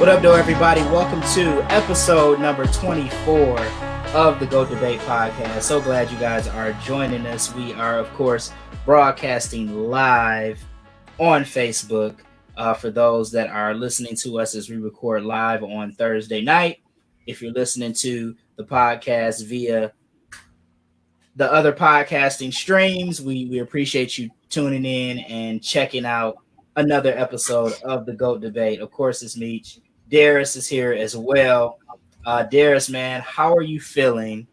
What up, though, everybody? Welcome to episode number 24 of the Go Debate podcast. So glad you guys are joining us. We are, of course, broadcasting live on Facebook for those that are listening to us as we record live on Thursday night. If you're listening to the podcast via the other podcasting streams, we appreciate you tuning in and checking out another episode of the GOAT Debate. Of course, it's Meech. Darius is here as well. Darius, man, how are you feeling?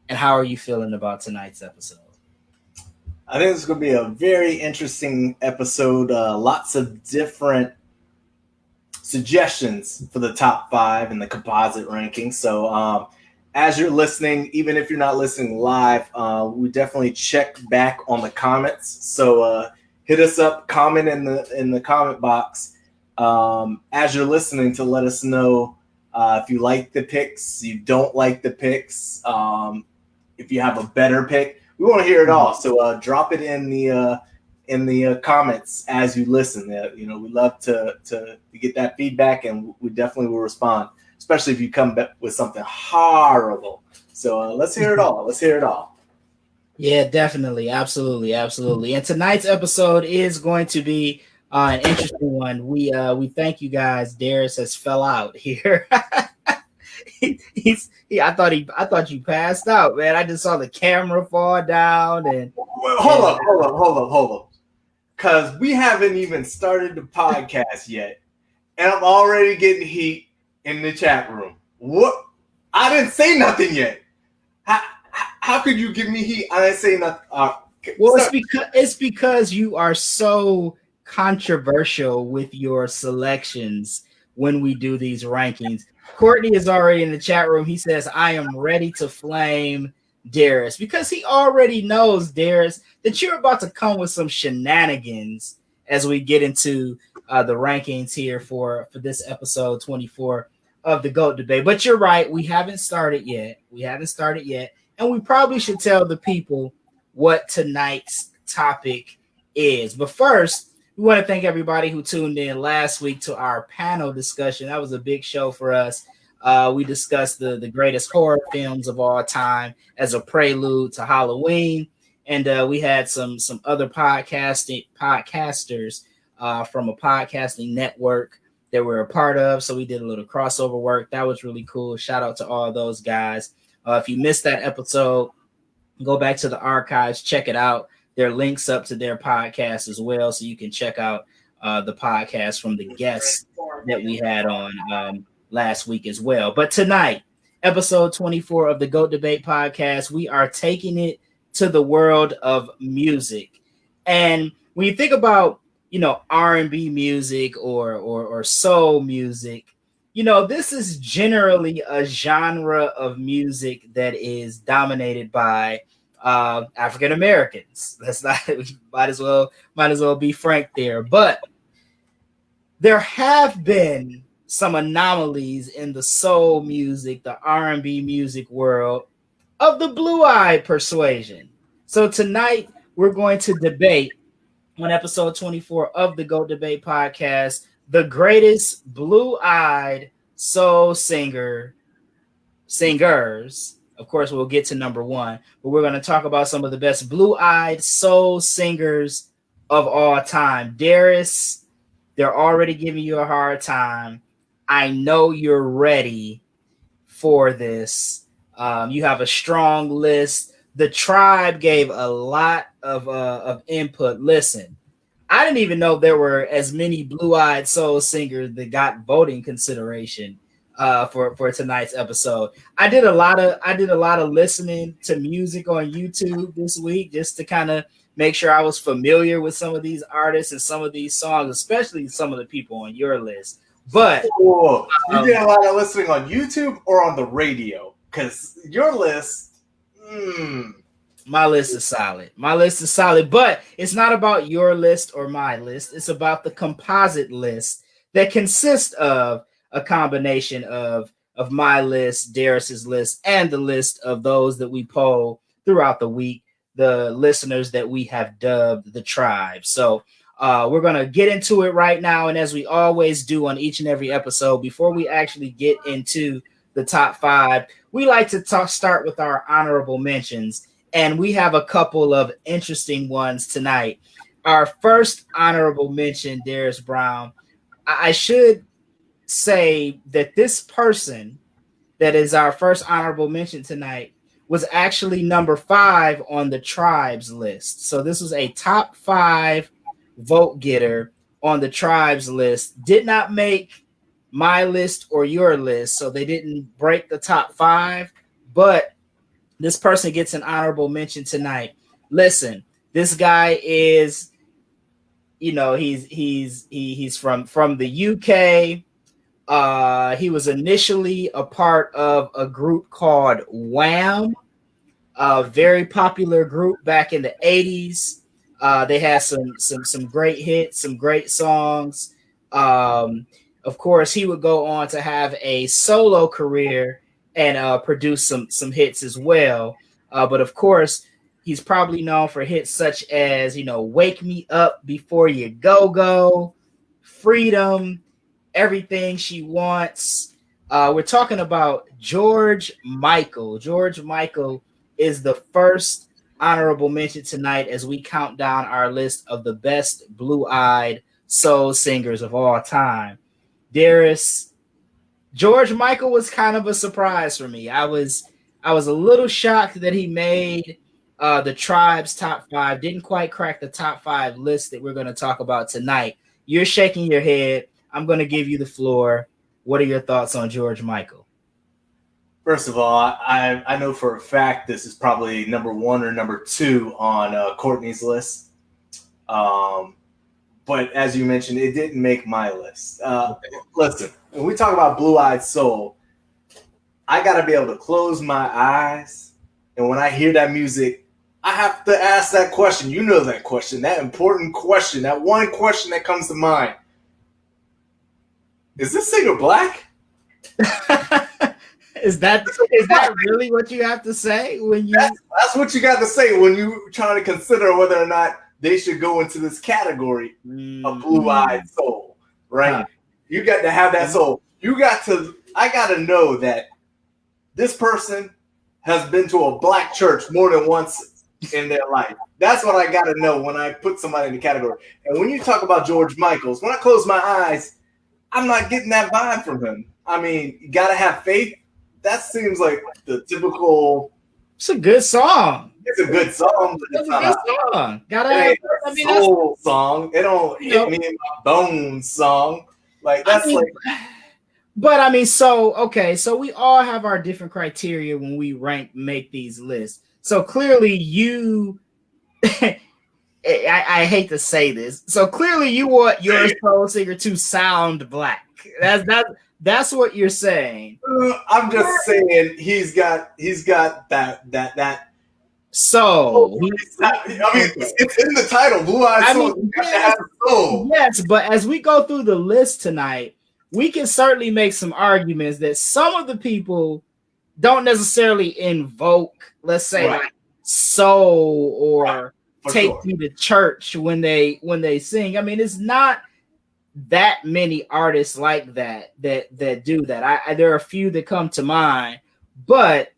And how are you feeling about tonight's episode? I think it's going to be a very interesting episode. Lots of different suggestions for the top 5 in the composite ranking. So as you're listening, even if you're not listening live, we definitely check back on the comments. So hit us up, comment in the comment box as you're listening to let us know if you like the picks, you don't like the picks, if you have a better pick. We want to hear it all. So drop it in the comments as you listen. We love to get that feedback, and we definitely will respond, especially if you come back with something horrible. So let's hear it all. Let's hear it all. Yeah, definitely. Absolutely. And tonight's episode is going to be an interesting one. We thank you guys. Darius has fell out here. I thought you passed out, man. I just saw the camera fall down and hold up. Because we haven't even started the podcast yet, and I'm already getting heat in the chat room. What? I didn't say nothing yet. How could you give me heat? I didn't say nothing. Well, it's because you are so controversial with your selections when we do these rankings. Courtney is already in the chat room. He says, I am ready to flame Darius, because he already knows, Darius, that you're about to come with some shenanigans as we get into the rankings here for this episode 24 of the GOAT Debate. But you're right. We haven't started yet. And we probably should tell the people what tonight's topic is. But first, we want to thank everybody who tuned in last week to our panel discussion. That was a big show for us. We discussed the greatest horror films of all time as a prelude to Halloween. And we had some other podcasters from a podcasting network that we're a part of. So we did a little crossover work. That was really cool. Shout out to all those guys. If you missed that episode, go back to the archives, check it out. There are links up to their podcast as well, so you can check out the podcast from the guests that we had on last week as well. But tonight, episode 24 of the GOAT Debate podcast, we are taking it to the world of music. And when you think about, R&B music or soul music, this is generally a genre of music that is dominated by African Americans. We might as well be frank there. But there have been some anomalies in the soul music, the R&B music world of the blue-eyed persuasion. So tonight we're going to debate on episode 24 of the GOAT Debate podcast the greatest blue-eyed soul singers. Of course, we'll get to number 1, but we're going to talk about some of the best blue-eyed soul singers of all time. Darius, they're already giving you a hard time. I know you're ready for this. You have a strong list. The tribe gave a lot of input. Listen, I didn't even know there were as many blue-eyed soul singers that got voting consideration for tonight's episode. I did a lot of listening to music on YouTube this week just to kind of make sure I was familiar with some of these artists and some of these songs, especially some of the people on your list. But you did a lot of listening on YouTube or on the radio, because your list. My list is solid. But it's not about your list or my list. It's about the composite list that consists of a combination of my list, Darius's list, and the list of those that we poll throughout the week, the listeners that we have dubbed the tribe. So We're going to get into it right now. And as we always do on each and every episode, before we actually get into the top 5, we like to start with our honorable mentions. And we have a couple of interesting ones tonight. Our first honorable mention, Darius Brown, I should say that this person that is our first honorable mention tonight was actually number 5 on the Tribes list. So this was a top 5 vote getter on the Tribes list. Did not make my list or your list, so they didn't break the top 5, but this person gets an honorable mention tonight. Listen, this guy is, he's from the UK. He was initially a part of a group called Wham, a very popular group back in the 80s. They had some great hits, some great songs. Of course, he would go on to have a solo career and produce some hits as well. But of course, he's probably known for hits such as, Wake Me Up Before You Go, Freedom, Everything She Wants. We're talking about George Michael. George Michael is the first honorable mention tonight as we count down our list of the best blue-eyed soul singers of all time. Darius, George Michael was kind of a surprise for me. I was a little shocked that he made the Tribe's top 5. Didn't quite crack the top 5 list that we're going to talk about tonight. You're shaking your head. I'm going to give you the floor. What are your thoughts on George Michael? First of all, I know for a fact this is probably number 1 or number 2 on Courtney's list. But as you mentioned, it didn't make my list. Listen, when we talk about blue-eyed soul, I got to be able to close my eyes. And when I hear that music, I have to ask that question. You know that question, that important question, that one question that comes to mind. Is this singer black? Is that really what you have to say when you? That's what you got to say when you trying to consider whether or not they should go into this category of blue-eyed soul, right? Huh. You got to have that soul. I got to know that this person has been to a black church more than once in their life. That's what I got to know when I put somebody in the category. And when you talk about George Michaels, when I close my eyes, I'm not getting that vibe from him. I mean, you got to have faith. That seems like the typical. It's a good song. It's a good song. It's a good song. Soul song. It don't hit me in my bones song. Like that's But I mean, so we all have our different criteria when we make these lists. So clearly, you. I hate to say this. So clearly, you want your soul singer to sound black. That's what you're saying. I'm just saying he's got that. So it's in the title, blue-eyed soul. Soul. Yes, but as we go through the list tonight, we can certainly make some arguments that some of the people don't necessarily invoke, let's say, like soul or take you to church when they sing. I mean, it's not that many artists like that do that. There are a few that come to mind, but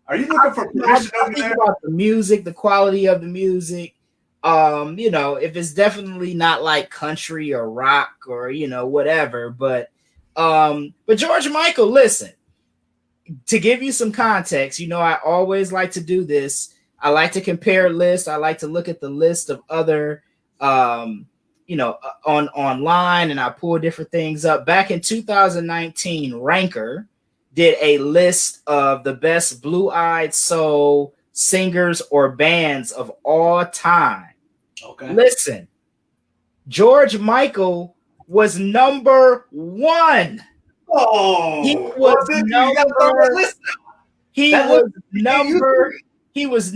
are you looking for permission over there? About the music, the quality of the music. If it's definitely not like country or rock or whatever, but George Michael, listen, to give you some context, I always like to do this. I like to compare lists. I like to look at the list of other online, and I pull different things up. Back in 2019, Ranker did a list of the best blue-eyed soul singers or bands of all time. Okay. Listen, George Michael was number 1. Oh, he was number 1. He was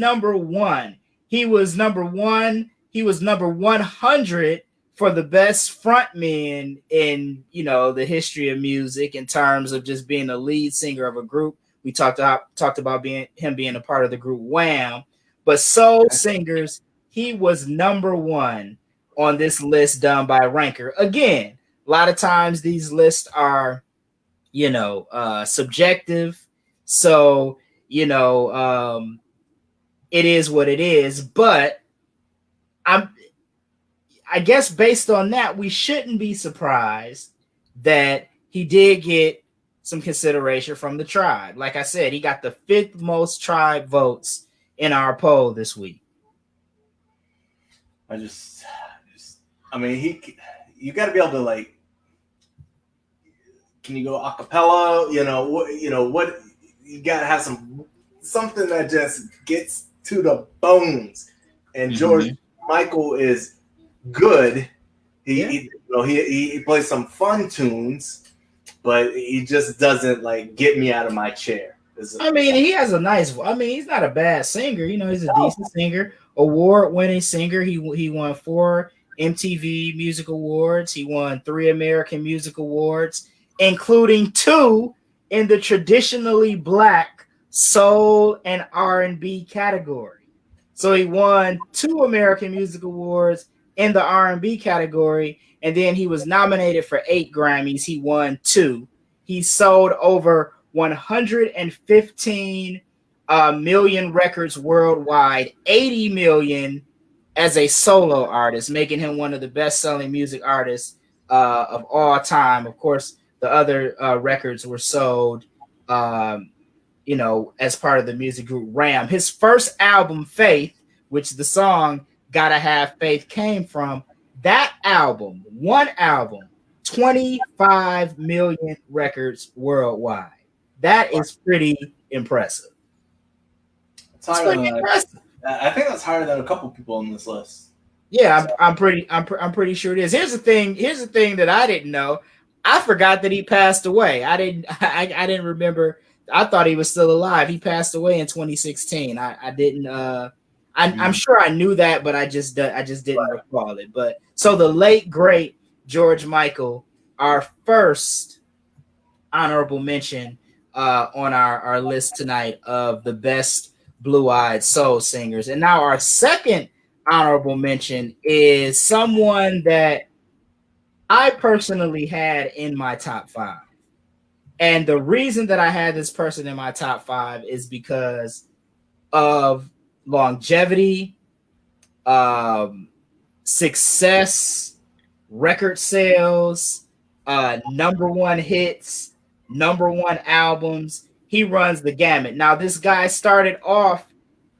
number 100 for the best frontman in the history of music in terms of just being a lead singer of a group. We talked about him being a part of the group Wham, but soul singers, he was number 1. on this list done by Ranker. Again, a lot of times these lists are, subjective. So, it is what it is. But I'm I guess based on that, we shouldn't be surprised that he did get some consideration from the tribe. Like I said, he got the 5th most tribe votes in our poll this week. I mean, you got to be able to, like, can you go a cappella? What you got to have something that just gets to the bones. And George Michael is good. He plays some fun tunes, but he just doesn't like get me out of my chair. I mean, he has a nice. He's not a bad singer. He's a decent singer, award-winning singer. He won 4 MTV Music Awards. He won 3 American Music Awards, including 2 in the traditionally Black soul and R&B category. So he won 2 American Music Awards in the R&B category, and then he was nominated for 8 Grammys. He won 2. He sold over 115 million records worldwide, 80 million as a solo artist, making him one of the best-selling music artists of all time. Of course, the other records were sold, as part of the music group Ram. His first album, Faith, which the song Gotta Have Faith came from, that album, one album, 25 million records worldwide. That is pretty impressive. Impressive. I think that's higher than a couple people on this list. Yeah, I'm pretty sure it is. Here's the thing that I didn't know. I forgot that he passed away. I didn't remember. I thought he was still alive. He passed away in 2016. I didn't. I'm sure I knew that, but I just didn't recall it. But so the late great George Michael, our first honorable mention on our list tonight of the best blue-eyed soul singers. And now our second honorable mention is someone that I personally had in my top 5. And the reason that I had this person in my top 5 is because of longevity, success, record sales, number 1 hits, number 1 albums. He runs the gamut. Now, this guy started off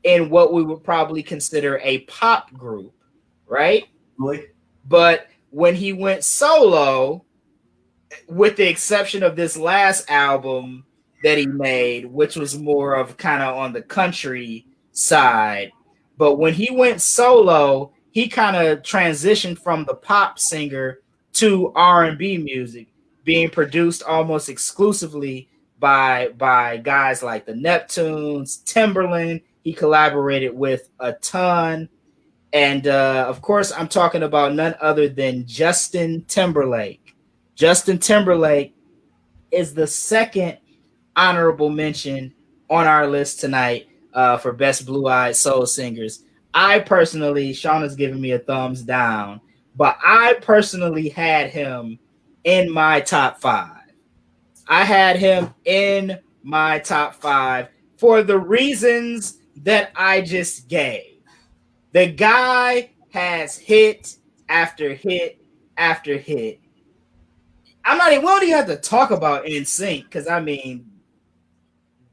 in what we would probably consider a pop group, right? Really? But when he went solo, with the exception of this last album that he made, which was more of kind of on the country side, but when he went solo, he kind of transitioned from the pop singer to R&B music, being produced almost exclusively by guys like the Neptunes, Timberland. He collaborated with a ton. And of course, I'm talking about none other than Justin Timberlake. Justin Timberlake is the second honorable mention on our list tonight for best blue-eyed soul singers. I personally, Shauna's giving me a thumbs down, but I personally had him in my top 5. I had him in my top 5 for the reasons that I just gave. The guy has hit after hit after hit. We don't even have to talk about NSYNC because I mean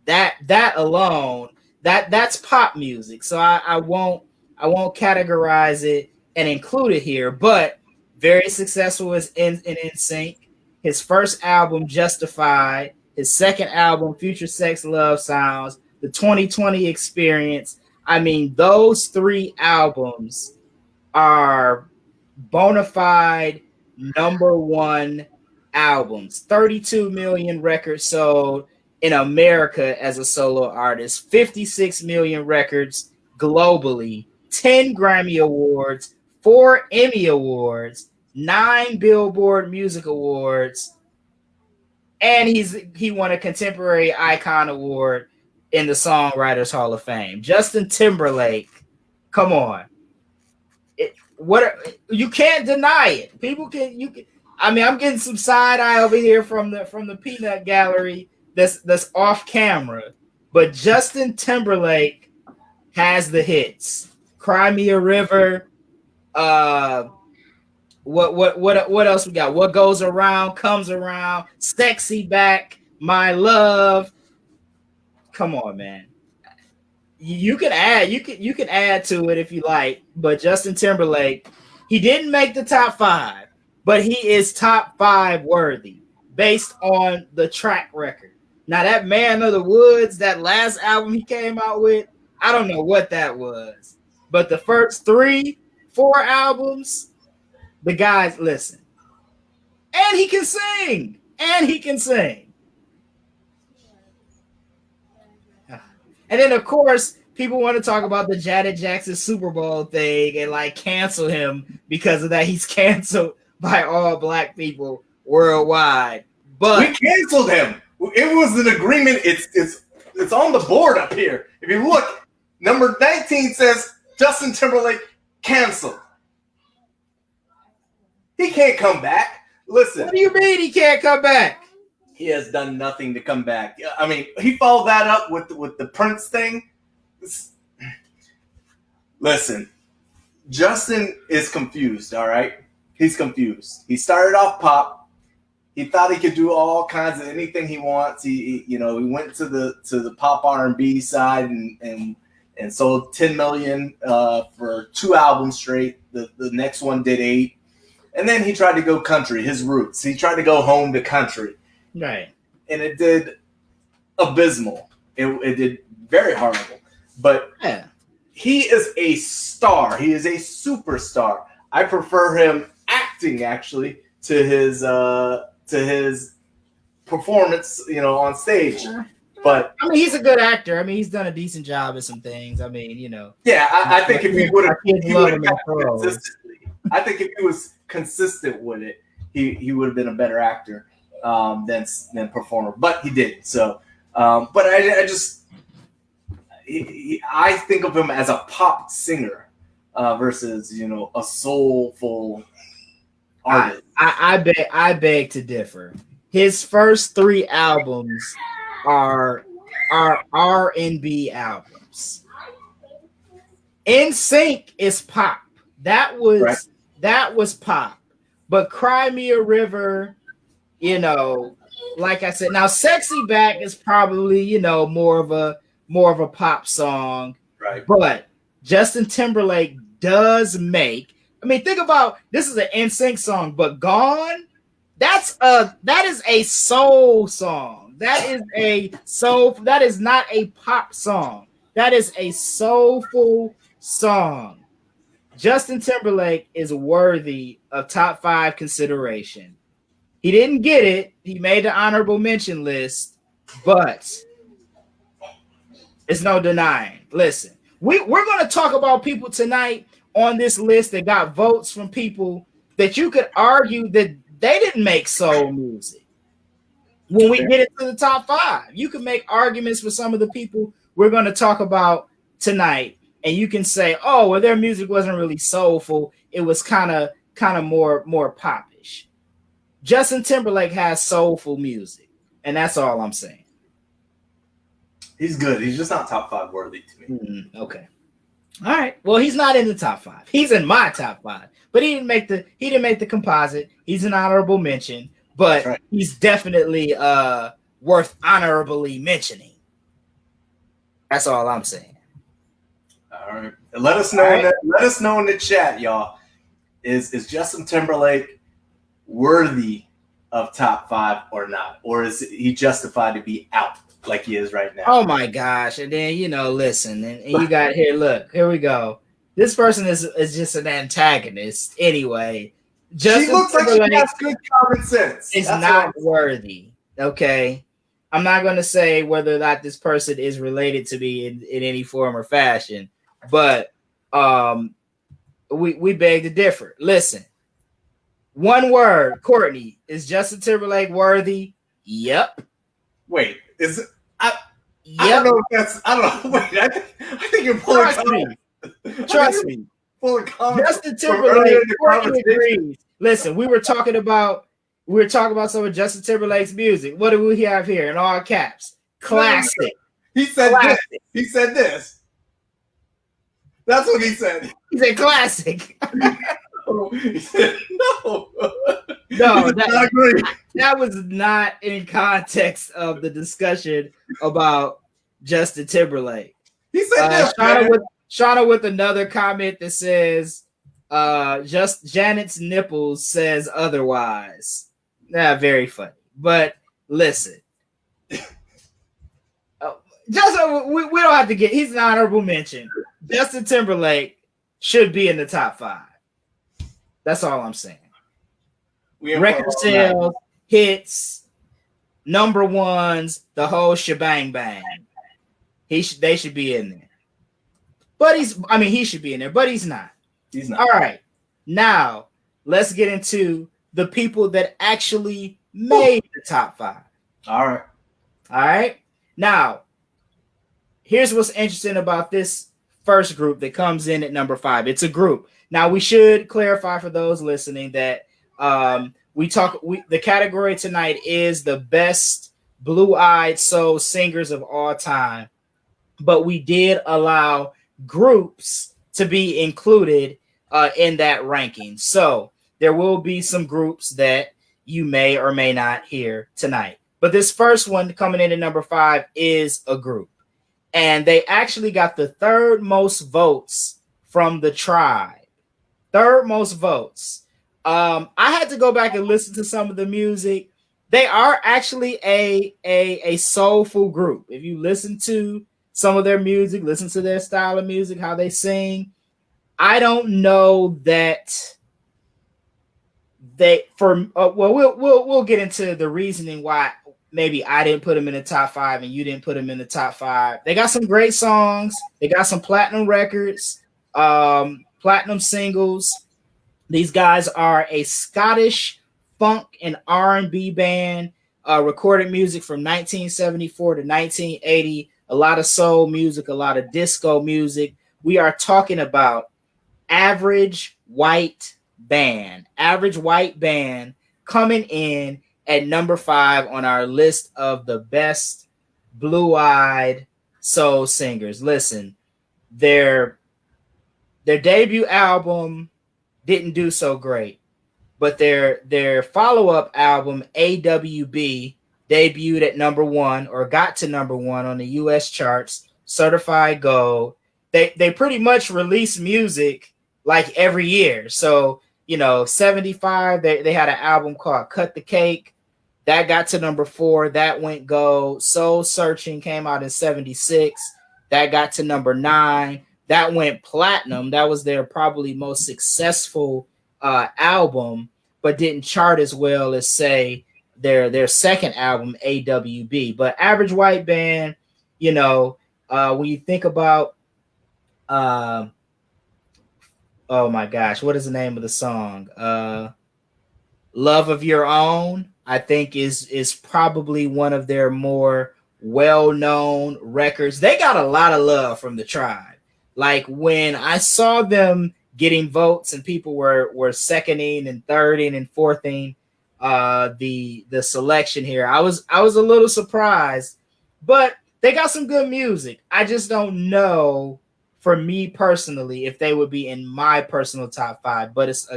that alone, that's pop music. So I won't categorize it and include it here, but very successful in NSYNC. His first album, Justified. His second album, Future Sex Love Sounds. The 2020 Experience. I mean, those 3 albums are bona fide number 1 albums. 32 million records sold in America as a solo artist. 56 million records globally. 10 Grammy Awards. 4 Emmy Awards. 9 Billboard Music Awards, and he won a Contemporary Icon Award in the Songwriters Hall of Fame. Justin Timberlake, come on. you can't deny it. People can you can. I mean, I'm getting some side eye over here from the peanut gallery that's off camera, but Justin Timberlake has the hits. Cry Me a River. What else we got? What goes around comes around. Sexy Back. My Love. Come on, man. You can add to it if you like, but Justin Timberlake, he didn't make the top 5, but he is top 5 worthy based on the track record. Now that Man of the Woods, that last album he came out with, I don't know what that was, but the first 3-4 albums, the guys listen, and he can sing, And then, of course, people want to talk about the Janet Jackson Super Bowl thing and like cancel him because of that. He's canceled by all black people worldwide. But we canceled him. It was an agreement. It's on the board up here. If you look, number 19 says Justin Timberlake canceled. He can't come back. Listen. What do you mean he can't come back? He has done nothing to come back. I mean, he followed that up with the Prince thing. Listen, Justin is confused, all right? He's confused. He started off pop. He thought he could do all kinds of anything he wants. He went to the pop R&B side and sold 10 million for 2 albums straight. The next one did 8. And then he tried to go country, his roots. He tried to go home to country. Right. And it did abysmal. It did very horrible. But yeah, he is a star. He is a superstar. I prefer him acting actually to his performance, on stage. But I mean, he's a good actor. I mean, he's done a decent job at some things. I mean, Yeah, I think if he would have consistently, I think if he was consistent with it, he would have been a better actor. Than performer, but he did. So, but I think of him as a pop singer versus a soulful artist. I beg to differ. His first 3 albums are R&B albums. NSYNC is pop. That was pop. But Cry Me a River, like I said, now Sexy Back is probably, more of a pop song. Right. But Justin Timberlake does make, I mean, think about, this is an NSYNC song, but Gone, that is a soul song. That is not a pop song. That is a soulful song. Justin Timberlake is worthy of top 5 consideration. He didn't get it. He made the honorable mention list, but it's no denying. Listen, we're going to talk about people tonight on this list that got votes from people that you could argue that they didn't make soul music. When we get into the top 5, you can make arguments for some of the people we're going to talk about tonight, and you can say, "Oh, well, their music wasn't really soulful. It was kind of more popish." Justin Timberlake has soulful music, and that's all I'm saying. He's good. He's just not top 5 worthy to me. Okay. All right. Well, he's not in the top 5. He's in my top 5, but he didn't make the composite. He's an honorable mention, but right. He's definitely worth honorably mentioning. That's all I'm saying. All right. Let us know. Right. Let us know in the chat, y'all. Is Justin Timberlake worthy of top 5 or not, or is he justified to be out like he is right now? Oh my gosh! And then listen, and you got here. Look, here we go. This person is just an antagonist anyway. Justin she looks Timberlake like she has good common sense. Is not worthy. Okay, I'm not going to say whether or not this person is related to me in any form or fashion, but we beg to differ. Listen. One word, Courtney. Is Justin Timberlake worthy? Yep. Wait, is it? Yep. I don't know if that's. I don't know. Wait, I think you're pulling. Trust me. full of comments. Justin Timberlake, Courtney agrees. Listen, we were talking about some of Justin Timberlake's music. What do we have here in all caps? Classic. He said classic. This. He said this. That's what he said. He said classic. He said no. No, that was not in context of the discussion about Justin Timberlake. He said Shauna with another comment that says, just Janet's nipples says otherwise. Very funny. But listen, just we don't have to get. He's an honorable mention. Justin Timberlake should be in the top 5. That's all I'm saying. Record sales, hits, number ones, the whole shebang bang. They should be in there. But he should be in there, but he's not. He's not. All right. Now, let's get into the people that actually made the top 5. All right. Now, here's what's interesting about this first group that comes in at number 5. It's a group. Now, we should clarify for those listening that the category tonight is the best blue-eyed soul singers of all time, but we did allow groups to be included in that ranking. So there will be some groups that you may or may not hear tonight. But this first one coming in at number 5 is a group. And they actually got the 3rd most votes from the Tribe. 3rd most votes. I had to go back and listen to some of the music. They are actually a soulful group. If you listen to some of their music, listen to their style of music, how they sing, I don't know that we'll get into the reasoning why maybe I didn't put them in the top 5 and you didn't put them in the top 5. They got some great songs. They got some platinum records, platinum singles. These guys are a Scottish funk and R&B band, recorded music from 1974 to 1980, a lot of soul music, a lot of disco music. We are talking about Average White Band. Average White Band coming in at number 5 on our list of the best blue-eyed soul singers. Listen, their debut album didn't do so great, but their follow-up album, AWB, debuted at number 1 or got to number 1 on the US charts, certified gold. They pretty much release music like every year. So, 75, they had an album called Cut the Cake. That got to number 4. That went gold. Soul Searching came out in 76. That got to number 9. That went platinum. That was their probably most successful album, but didn't chart as well as, say, their second album, AWB. But Average White Band, when you think about, oh my gosh, what is the name of the song? Love of Your Own, I think is probably one of their more well-known records. They got a lot of love from the Tribe. Like when I saw them getting votes and people were seconding and thirding and fourthing the selection here, I was a little surprised, but they got some good music. I just don't know for me personally if they would be in my personal top 5. But it's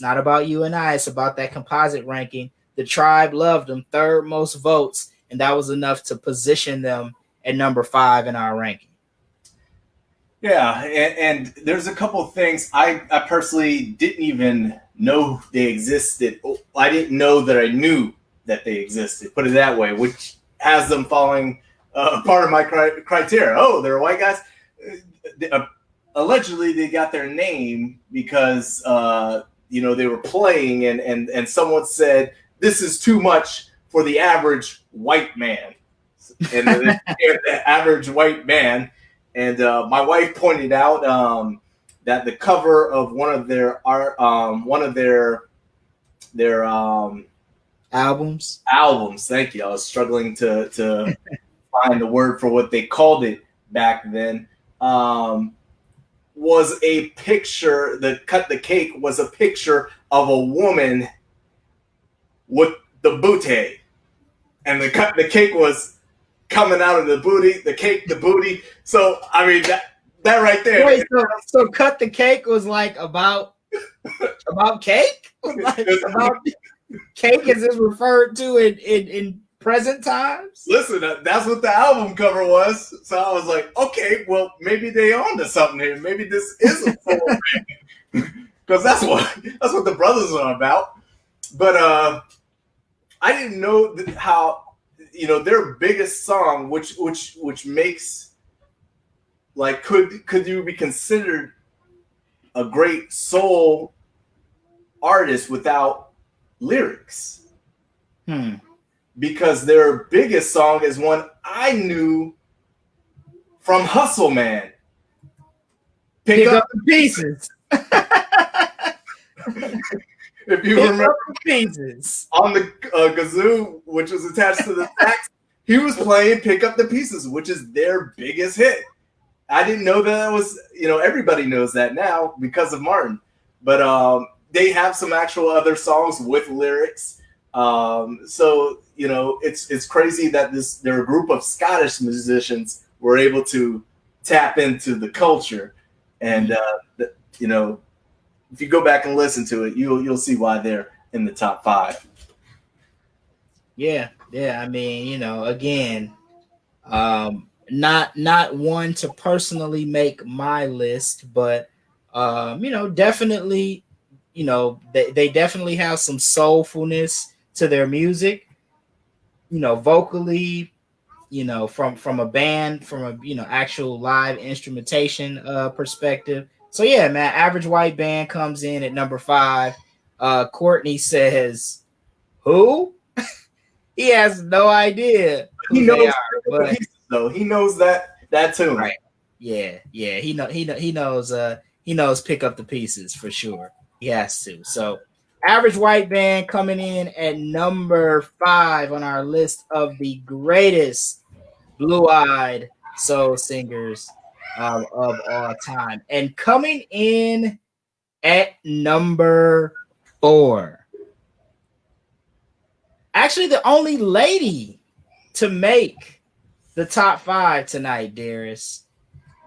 not about you and I. It's about that composite ranking. The Tribe loved them, 3rd most votes, and that was enough to position them at number 5 in our ranking. Yeah, and there's a couple of things I personally didn't even know they existed. I didn't know that I knew that they existed, put it that way, which has them falling part of my criteria. Oh, they're white guys. Allegedly, they got their name because they were playing and someone said, this is too much for the average white man. And the average white man. And my wife pointed out that the cover of one of their albums. Thank you. I was struggling to find the word for what they called it back then. was a picture. The cut the cake was a picture of a woman with the booty, and the cake was coming out of the booty. The cake, the booty. So I mean that right there. Wait, so cut the cake was like about cake, like about cake as is referred to in present times. Listen, that's what the album cover was. So I was like, okay, well, maybe they on to something here. Maybe this is a full because that's what the brothers are about. But I didn't know how their biggest song, which makes like could you be considered a great soul artist without lyrics? Because their biggest song is one I knew from Hustle Man. Pick up the pieces. If you remember the pieces on the kazoo, which was attached to the sax, he was playing "Pick Up the Pieces," which is their biggest hit. I didn't know that was, everybody knows that now because of Martin, but they have some actual other songs with lyrics. So it's crazy that they're a group of Scottish musicians were able to tap into the culture, and if you go back and listen to it, you'll see why they're in the top 5. Yeah. I mean, again, not one to personally make my list, but definitely, they definitely have some soulfulness to their music, vocally, from a band, from a actual live instrumentation perspective. So yeah, man, Average White Band comes in at number 5. Courtney says, "Who?" He has no idea who he knows they are, but pieces, though he knows that tune. Right. Yeah. He knows Pick Up the Pieces for sure. He has to. So Average White Band coming in at number 5 on our list of the greatest blue-eyed soul singers of all time. And coming in at number 4, actually the only lady to make the top 5 tonight, Darius.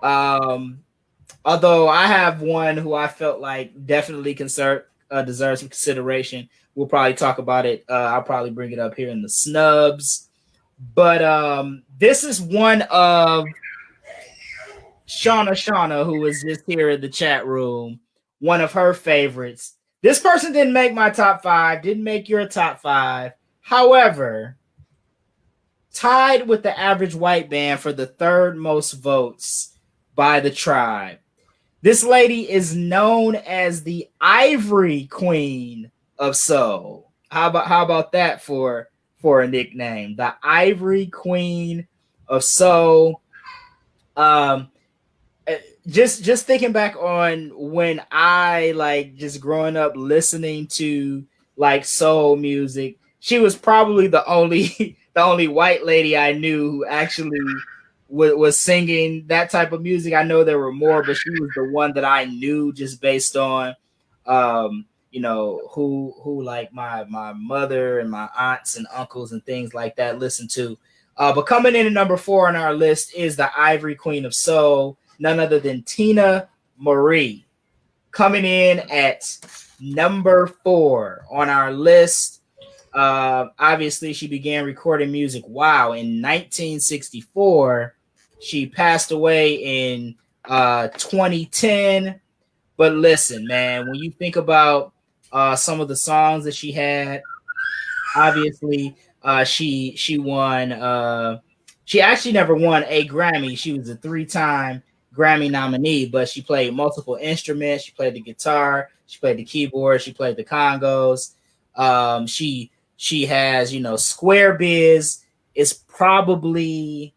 Although I have one who I felt like definitely deserves some consideration. We'll probably talk about it. I'll probably bring it up here in the snubs. But this is one of Shauna, who is just here in the chat room, one of her favorites. This person didn't make my top 5, didn't make your top 5. However, tied with the Average White Band for the 3rd most votes by the tribe. This lady is known as the Ivory Queen of Soul. How about that for a nickname? The Ivory Queen of Soul. Just thinking back on when I just growing up listening to soul music, she was probably the only white lady I knew who actually was singing that type of music. I know there were more, but she was the one that I knew just based on who like my mother and my aunts and uncles and things like that listened to. But coming in at number 4 on our list is the Ivory Queen of Soul, none other than Tina Marie. Coming in at number 4 on our list. Obviously, she began recording music, in 1964. She passed away in 2010. But listen, man, when you think about some of the songs that she had, obviously, she won. She actually never won a Grammy. She was a 3-time Grammy nominee, but she played multiple instruments. She played the guitar. She played the keyboard. She played the congos. She has, Square Biz is probably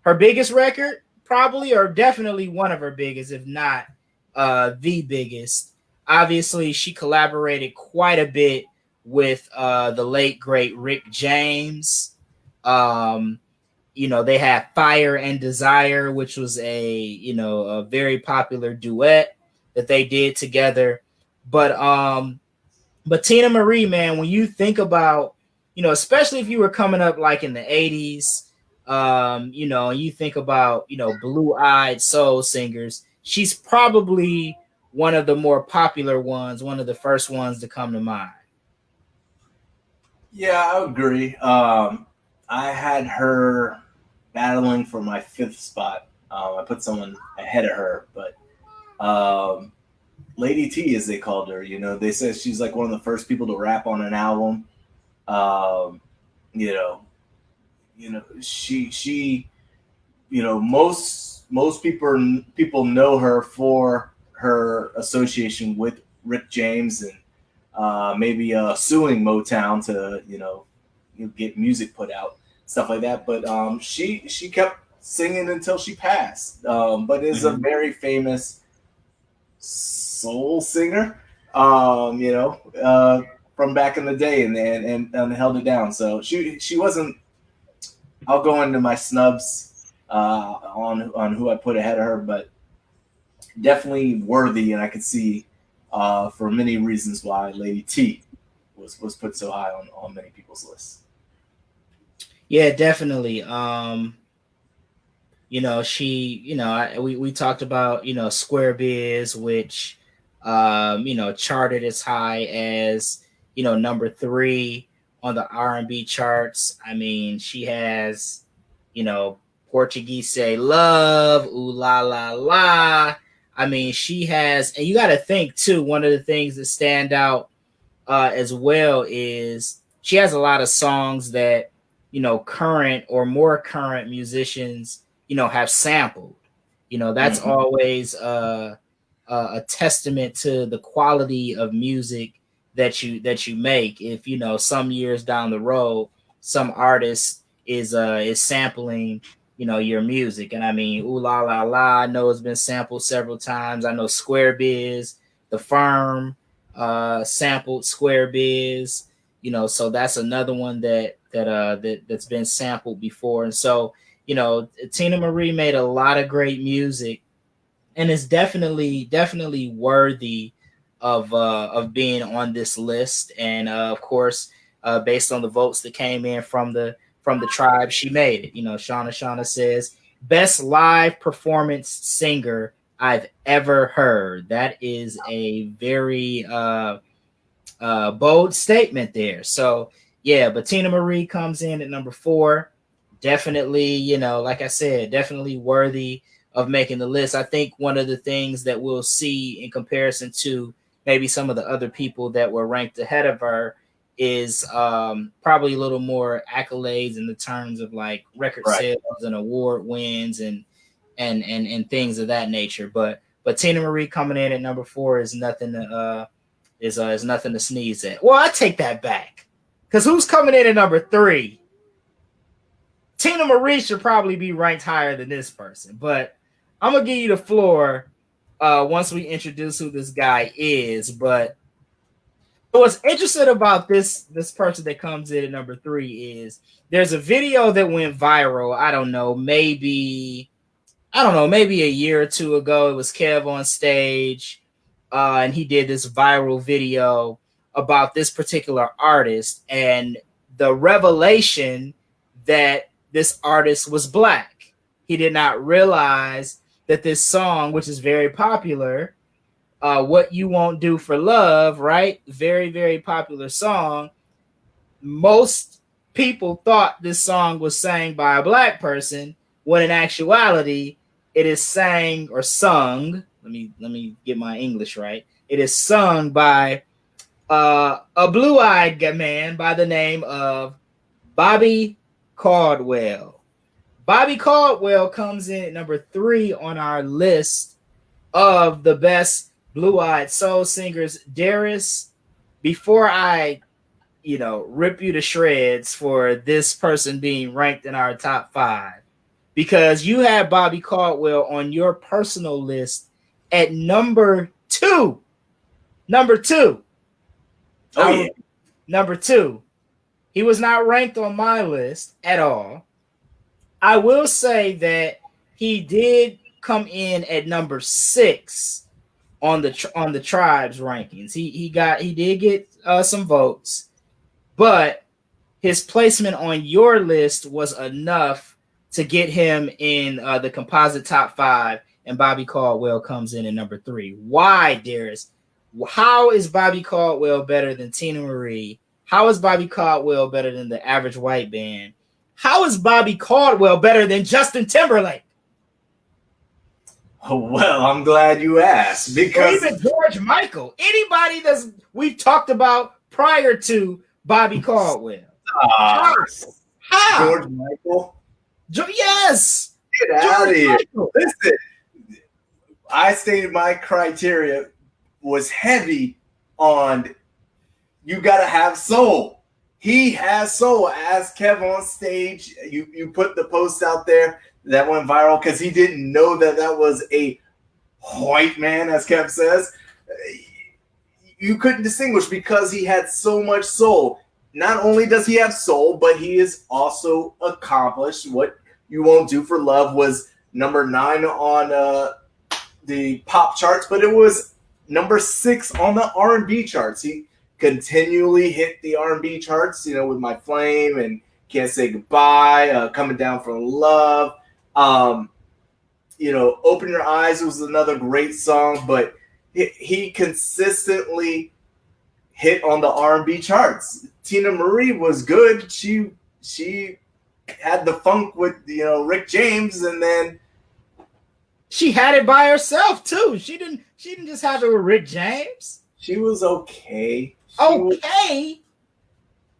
her biggest record, probably, or definitely one of her biggest, if not the biggest. Obviously, she collaborated quite a bit with the late, great Rick James. they had Fire and Desire, which was a very popular duet that they did together. But Tina Marie, man, when you think about, especially if you were coming up like in the 80s, and you think about, blue-eyed soul singers, she's probably one of the more popular ones, one of the first ones to come to mind. Yeah, I agree. I had her battling for my fifth spot. I put someone ahead of her, but Lady T, as they called her, they said she's like one of the first people to rap on an album. Um, you know, she, most people know her for her association with Rick James and maybe suing Motown to get music put out, stuff like that. But she kept singing until she passed. But is a very famous soul singer, from back in the day, and held it down. So she wasn't. I'll go into my snubs on who I put ahead of her, but definitely worthy, and I could see for many reasons why Lady T was put so high on many people's lists. Yeah, definitely. We talked about, Square Biz, which, charted as high as, number 3 on the R&B charts. I mean, she has, Portuguese Say Love, Ooh La La La. I mean, she has, and you got to think too, one of the things that stand out as well is she has a lot of songs that, current or more current musicians, have sampled. That's always a testament to the quality of music that you make. If some years down the road, some artist is sampling your music. And I mean, Ooh La La La, I know it's been sampled several times. I know Square Biz, The Firm, sampled Square Biz. So that's another one that's been sampled before. And so, Tina Marie made a lot of great music, and is definitely worthy of being on this list. And of course, based on the votes that came in from the tribe, she made it. Shauna says best live performance singer I've ever heard. That is a very bold statement there. So yeah, but Tina Marie comes in at number 4. Definitely, like I said, definitely worthy of making the list. I think one of the things that we'll see in comparison to maybe some of the other people that were ranked ahead of her is probably a little more accolades in the terms of like record sales and award wins and things of that nature. But Tina Marie coming in at number 4 is nothing to is nothing to sneeze at. Well, I take that back, because who's coming in at number 3? Tina Marie should probably be ranked higher than this person, but I'm gonna give you the floor once we introduce who this guy is. But what's interesting about this person that comes in at number 3 is there's a video that went viral. I don't know, maybe a year or two ago. It was Kev on stage, and he did this viral video about this particular artist and the revelation that this artist was black. He did not realize that this song, which is very popular, What You Won't Do for Love, right? Very, very popular song. Most people thought this song was sang by a black person, when in actuality, it is sang or sung. Let me get my English right. It is sung by a blue-eyed man by the name of Bobby Caldwell. Bobby Caldwell comes in at number 3 on our list of the best blue-eyed soul singers. Darius, before I, rip you to shreds for this person being ranked in our top 5, because you have Bobby Caldwell on your personal list at number 2. Number 2. Oh, yeah. Number 2. He was not ranked on my list at all. I will say that he did come in at number 6 on the Tribes rankings. He did get some votes, but his placement on your list was enough to get him in the composite top 5, and Bobby Caldwell comes in at number 3. Why, Darius? How is Bobby Caldwell better than Tina Marie? How is Bobby Caldwell better than the Average White Band? How is Bobby Caldwell better than Justin Timberlake? Oh, well, I'm glad you asked, because or even George Michael, anybody that's we've talked about prior to Bobby Caldwell. How? George Michael? Yes. Get out of here. Listen, I stated my criteria was heavy on you got to have soul. He has soul. As Kev on stage, you put the post out there that went viral because he didn't know that was a white man, as Kev says. You couldn't distinguish because he had so much soul. Not only does he have soul, but he is also accomplished. What You Won't Do for Love was number 9 on the pop charts, but it was number 6 on the R&B charts. He continually hit the R&B charts, with My Flame and Can't Say Goodbye, Coming Down from Love. Open Your Eyes was another great song, but he consistently hit on the R&B charts. Tina Marie was good. She had the funk with Rick James, and then she had it by herself too. She didn't just have it with Rick James. She was okay.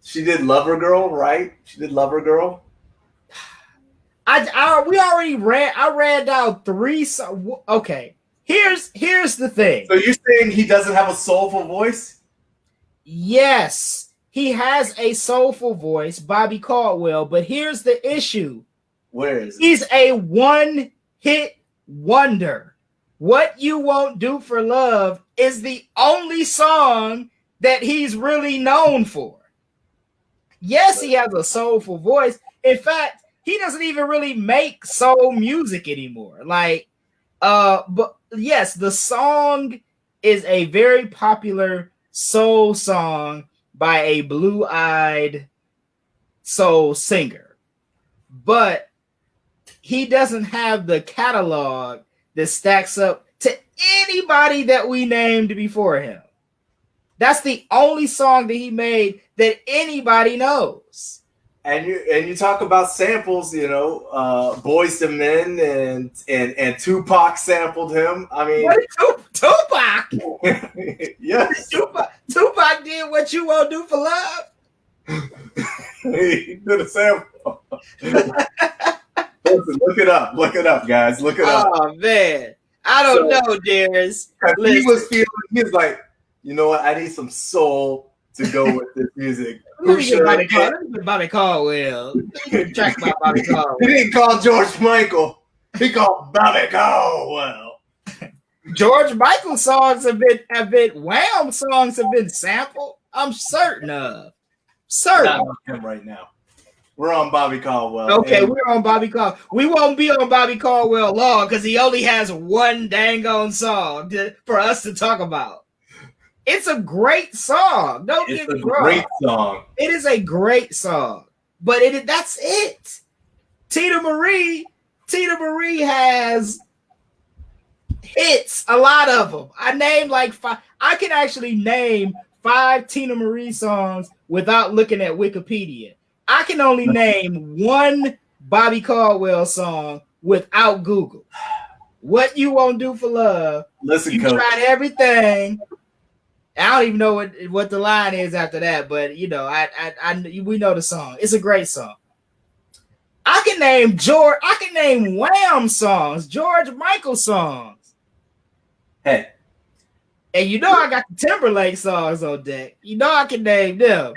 She did Lover Girl, right? She did Lover Girl. I read out 3 songs. Okay. Here's the thing. So you're saying he doesn't have a soulful voice? Yes, he has a soulful voice, Bobby Caldwell, but here's the issue. Where is it? He's a one-hit wonder. What You Won't Do for Love is the only song that he's really known for. Yes, he has a soulful voice. In fact, he doesn't even really make soul music anymore. But yes, the song is a very popular soul song by a blue-eyed soul singer, but he doesn't have the catalog that stacks up to anybody that we named before him. That's the only song that he made that anybody knows. And you talk about samples, Boyz II Men and Tupac sampled him. I mean, Tupac. Yes, Tupac did What You Won't Do for Love. He did a sample. Listen, look it up, guys. Look it up. Oh man, I don't know, Darius. He was like, you know what? I need some soul to go with this music. Bobby Caldwell. He didn't call George Michael. He called Bobby Caldwell. George Michael songs have been Wham songs have been sampled. I'm certain of. Not on him right now. We're on Bobby Caldwell. Okay, we're on Bobby Caldwell. We won't be on Bobby Caldwell long because he only has one dang on song for us to talk about. It's a great song. Don't get me wrong. Great song. It is a great song, but that's it. Tina Marie has hits, a lot of them. I named like 5. I can actually name 5 Tina Marie songs without looking at Wikipedia. I can only name 1 Bobby Caldwell song without Google. What You Won't Do for Love. Listen, you Coach. tried everything. I don't even know what the line is after that, but we know the song. It's a great song. I can name Wham songs, George Michael songs. Hey. And I got the Timberlake songs on deck. I can name them.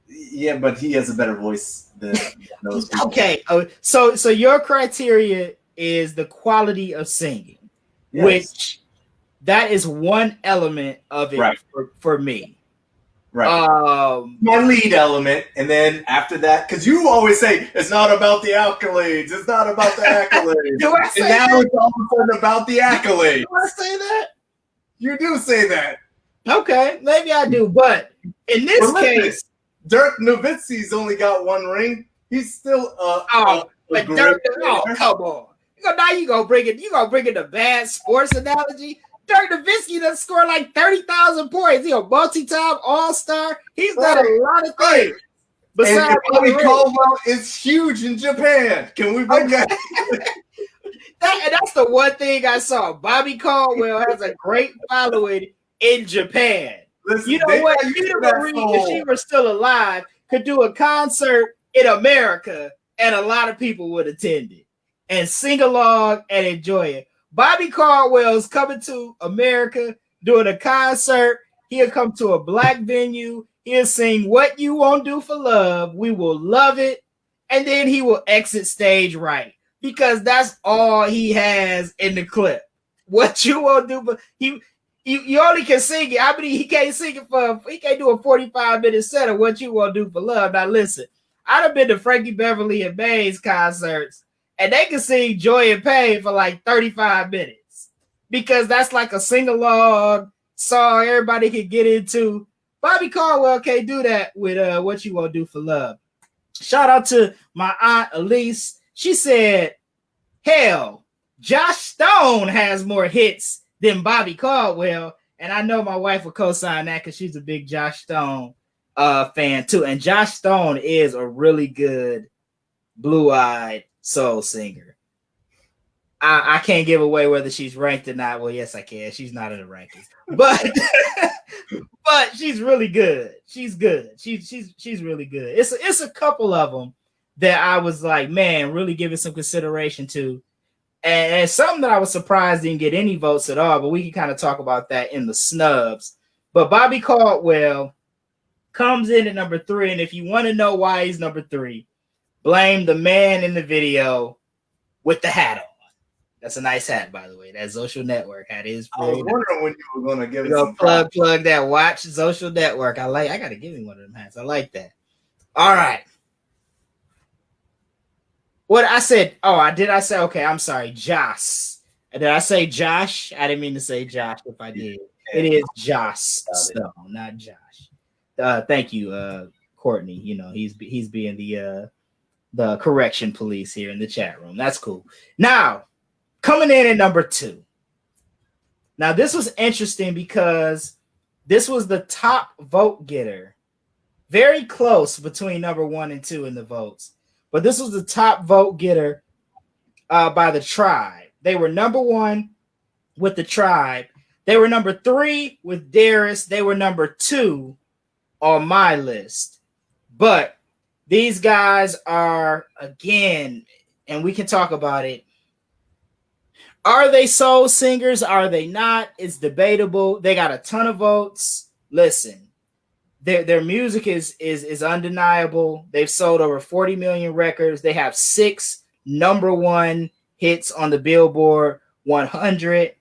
Yeah, but he has a better voice than those people. Okay. So your criteria is the quality of singing, yes. Which that is one element of it, right, for me. Right. My lead element, and then after that, because you always say it's not about the accolades, it's not about the accolades. Do I say and now that? it's all of a sudden about the accolades. Do I say that? You do say that. Okay, maybe I do, but in this case, Dirk Nowitzki's only got one ring. He's still but Dirk, come on. Now you gonna bring it. You gonna bring in the bad sports analogy. Dirk Nowitzki done scored like 30,000 points. He's a multi-time All-Star. He's done a lot of things. Besides, Bobby Caldwell is huge in Japan. Can we bring that? That's the one thing I saw. Bobby Caldwell has a great following in Japan. Listen, you know what? Rita Marie, if she were still alive, could do a concert in America, and a lot of people would attend it and sing along and enjoy it. Bobby Caldwell's coming to America doing a concert. He'll come to a black venue. He'll sing What You Won't Do for Love. We will love it. And then he will exit stage right, because that's all he has in the clip. What you won't do, but you only can sing it. I mean, he can't sing it he can't do a 45-minute set of What You Won't Do for Love. Now listen, I'd have been to Frankie Beverly and Maze's concerts, and they can sing Joy and Pain for like 35 minutes, because that's like a sing-along song everybody can get into. Bobby Caldwell can't do that with What You Won't Do for Love. Shout out to my aunt Elise. She said, hell, Josh Stone has more hits than Bobby Caldwell. And I know my wife will co-sign that because she's a big Josh Stone fan too. And Josh Stone is a really good blue-eyed soul singer. I can't give away whether she's ranked or not. Well, yes, I can. She's not in the rankings. But but she's really good. She's good. She's really good. It's a couple of them that I was like, man, really giving some consideration to. And something that I was surprised didn't get any votes at all, but we can kind of talk about that in the snubs. But Bobby Caldwell comes in at number 3, and if you want to know why he's number 3, blame the man in the video with the hat on. That's a nice hat, by the way. That Social Network hat is pretty. I was wondering when you were going to give it some plug that. Watch Social Network. I got to give him one of them hats. I like that. All right. What I said? Did I say? Okay, I'm sorry, Josh. Did I say Josh? I didn't mean to say Josh. If I did, it is Josh Stone, not Josh. Thank you, Courtney. You know he's being the correction police here in the chat room. That's cool. Now, coming in at number 2. Now, this was interesting because this was the top vote getter. Very close between number 1 and 2 in the votes. But this was the top vote getter by the Tribe. They were number 1 with the Tribe. They were number 3 with Darius. They were number 2 on my list. But these guys are, again, and we can talk about it, are they soul singers? Are they not? It's debatable. They got a ton of votes. Listen, their music is undeniable. They've sold over 40 million records. They have 6 number 1 hits on the Billboard 100.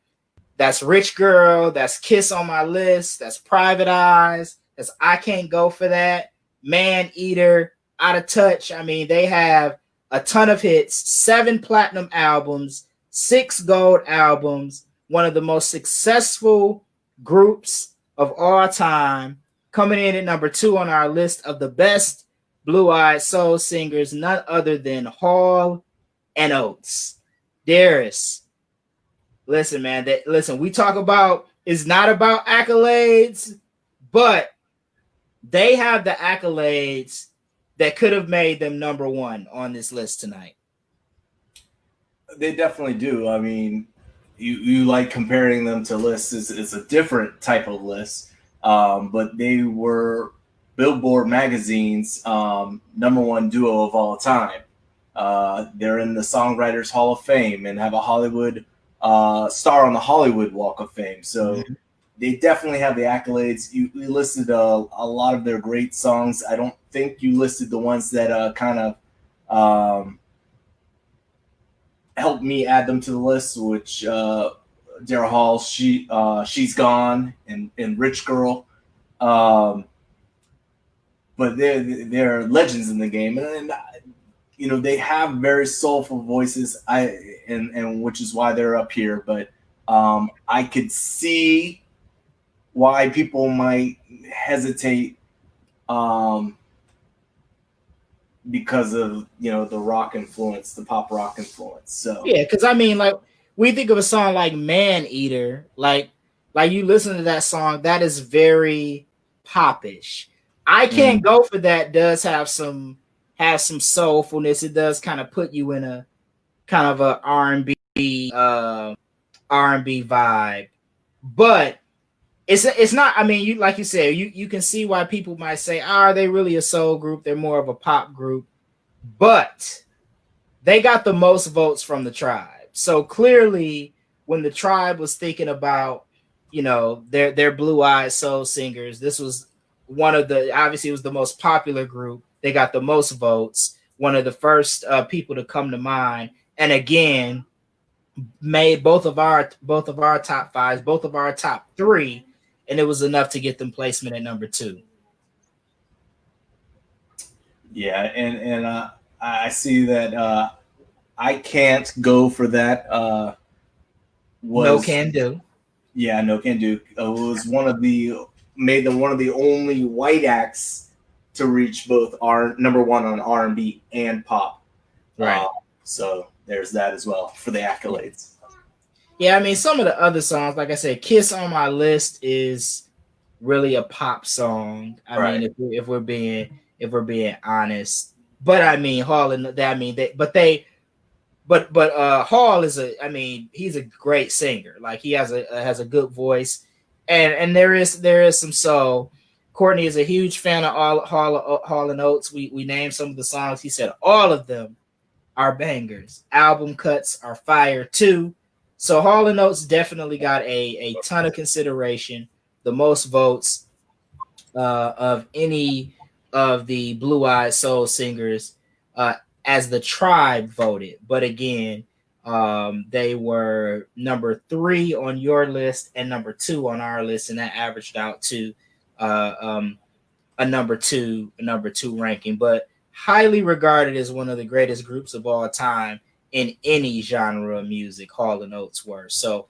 That's Rich Girl. That's Kiss on My List. That's Private Eyes. That's I Can't Go For That. Man Eater. Out of Touch. I mean, they have a ton of hits. 7 platinum albums. 6 gold albums, one of the most successful groups of all time, coming in at number 2 on our list of the best blue-eyed soul singers, none other than Hall and Oates. Darius, listen, man, we talk about, it's not about accolades, but they have the accolades that could have made them number 1 on this list tonight. They definitely do. I mean, you like comparing them to lists. It's a different type of list, but they were Billboard magazine's number 1 duo of all time. They're in the Songwriters Hall of Fame and have a Hollywood star on the Hollywood Walk of Fame. So they definitely have the accolades. You listed a lot of their great songs. I don't think you listed the ones that kind of helped me add them to the list, which Daryl Hall, She's Gone, and Rich Girl. but they're legends in the game, and you know, they have very soulful voices. And which is why they're up here. But I could see why people might hesitate because of, you know, the rock influence, the pop rock influence. So Yeah, because I mean, like we think of a song like "Man Eater," like you listen to that song, that is very popish. I Can't Go For That does have some soulfulness. It does kind of put you in a kind of a R&B vibe, but it's not. I mean, you like you said, you can see why people might say, are they really a soul group? They're more of a pop group, but they got the most votes from the tribe. So clearly, when the tribe was thinking about, you know, their blue-eyed soul singers, this was one of the, obviously it was the most popular group. They got the most votes. One of the first people to come to mind, and again, made both of our top fives, both of our top three, and it was enough to get them placement at number 2. yeah, and I see that I Can't Go For That No was, Can Do. yeah, No Can Do. Was one of the one of the only white acts to reach both our number one on R&B and pop. Right. So there's that as well for the accolades. Yeah, I mean, some of the other songs, like I said, "Kiss on My List" is really a pop song. I Right. mean, if we're being honest, but I mean, Hall and I mean, but Hall is I mean, he's a great singer. Like he has a good voice, and there is some soul. Courtney is a huge fan of Hall and Oates. We named some of the songs. He said all of them are bangers. Album cuts are fire too. So Hall and Oates definitely got a ton of consideration, the most votes of any of the blue-eyed soul singers as the tribe voted. But again, they were number 3 on your list and number 2 on our list, and that averaged out to a number two ranking. But highly regarded as one of the greatest groups of all time in any genre of music, Hall and Oates were. So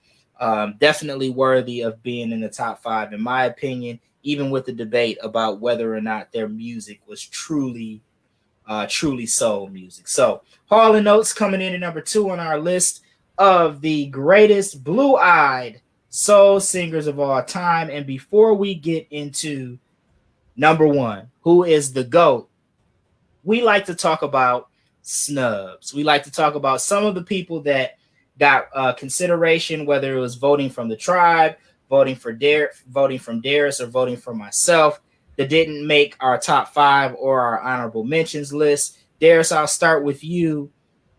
definitely worthy of being in the top 5, in my opinion, even with the debate about whether or not their music was truly soul music. So Hall and Oates coming in at number 2 on our list of the greatest blue-eyed soul singers of all time. And before we get into number 1, who is the GOAT, we like to talk about snubs. We like to talk about some of the people that got consideration, whether it was voting from the tribe, voting from Darius, or voting for myself, that didn't make our top 5 or our honorable mentions list. Darius, I'll start with you,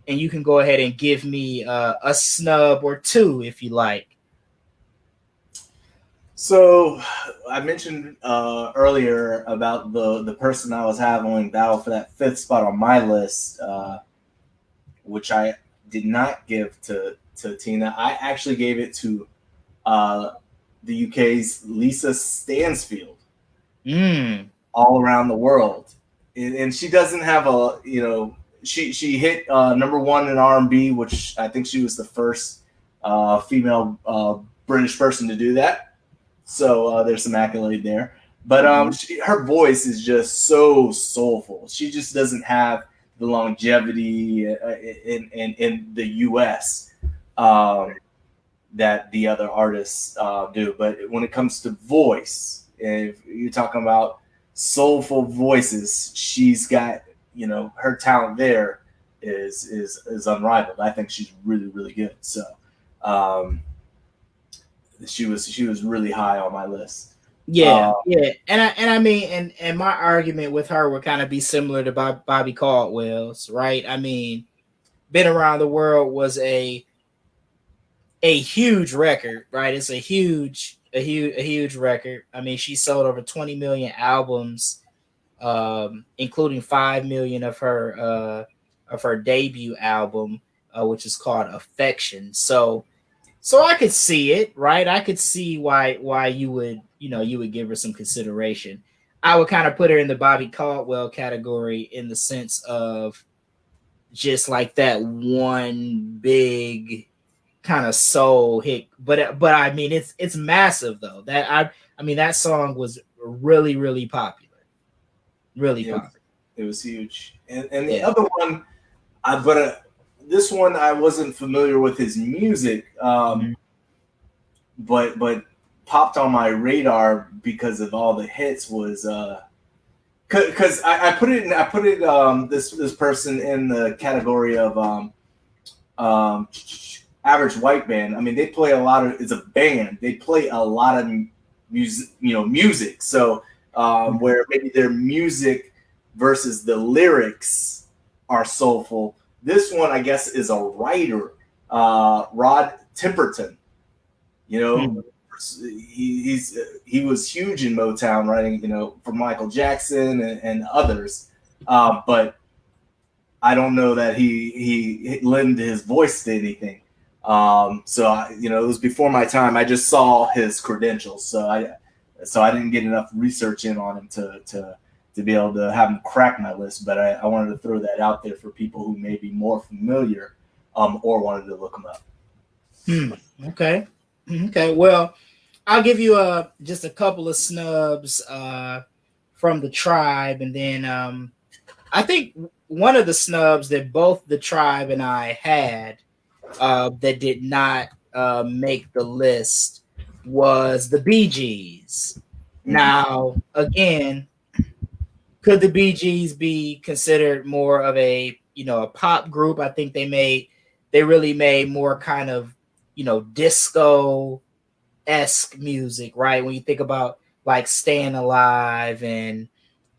and you can go ahead and give me a snub or 2 if you like. So I mentioned earlier about the person I was having battle for that 5th spot on my list, which I did not give to Tina. I actually gave it to the UK's Lisa Stansfield. All Around the World, and she doesn't have a, you know, she hit number 1 in R&B, which I think she was the first female British person to do that. So there's some accolade there. But her voice is just so soulful. She just doesn't have the longevity in the U.S. That the other artists do. But when it comes to voice, if you're talking about soulful voices, she's got, you know, her talent there is unrivaled. I think she's really, really good. So she was really high on my list. Yeah. And I mean, and my argument with her would kind of be similar to Bobby Caldwell's, right? I mean, Been Around the World was a huge record, right? It's a huge record. I mean, she sold over 20 million albums, including 5 million of her debut album, which is called Affection. So I could see it, right? I could see why you would give her some consideration. I would kind of put her in the Bobby Caldwell category in the sense of just like that one big kind of soul hit. But I mean it's massive though. I mean that song was really really popular. Really popular. It was huge. And the other one, this one I wasn't familiar with his music, but popped on my radar because of all the hits was because I put this person in the category of average white band. I mean, they play a lot of. It's a band. They play a lot of music. So where maybe their music versus the lyrics are soulful. This one, I guess, is a writer, Rod Temperton. He was huge in Motown, writing, for Michael Jackson and others. But I don't know that he lent his voice to anything. So it was before my time. I just saw his credentials, so I didn't get enough research in on him to be able to have him crack my list. But I wanted to throw that out there for people who may be more familiar, or wanted to look him up. Okay. Well, I'll give you just a couple of snubs from the Tribe, and then I think one of the snubs that both the Tribe and I had that did not make the list was the Bee Gees. Now, again, could the Bee Gees be considered more of a pop group? I think they really made more kind of disco-esque music, right? When you think about like Staying Alive and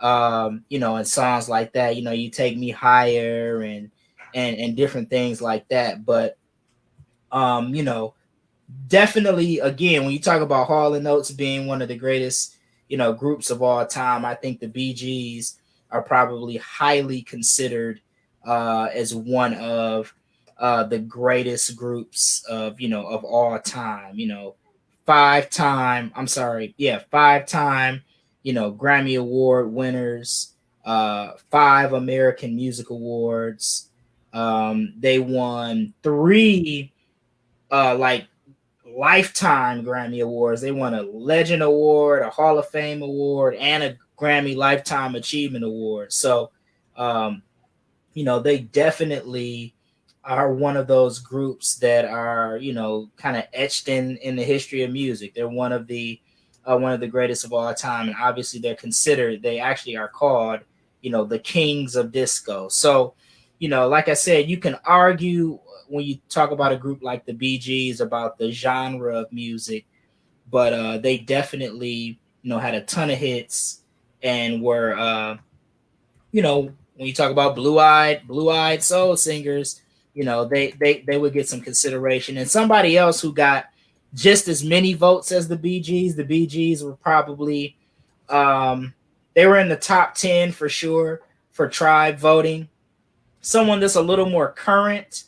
and songs like that, You Take Me Higher and different things like that. But definitely, again, when you talk about Hall & Oates being one of the greatest groups of all time, I think the Bee Gees are probably highly considered as one of the greatest groups of all time. 5-time Grammy Award winners, 5 American Music Awards. They won 3 lifetime Grammy Awards. They won a Legend Award, a Hall of Fame Award, and a Grammy Lifetime Achievement Award. So, they definitely are one of those groups that are, kind of etched in the history of music. They're one of the greatest of all time, and obviously they actually are called, the kings of disco. So, like I said, you can argue when you talk about a group like the Bee Gees about the genre of music, but they definitely, had a ton of hits and were, when you talk about blue-eyed soul singers, they would get some consideration. And somebody else who got just as many votes as the Bee Gees were probably, they were in the top 10 for sure for Tribe voting. Someone that's a little more current.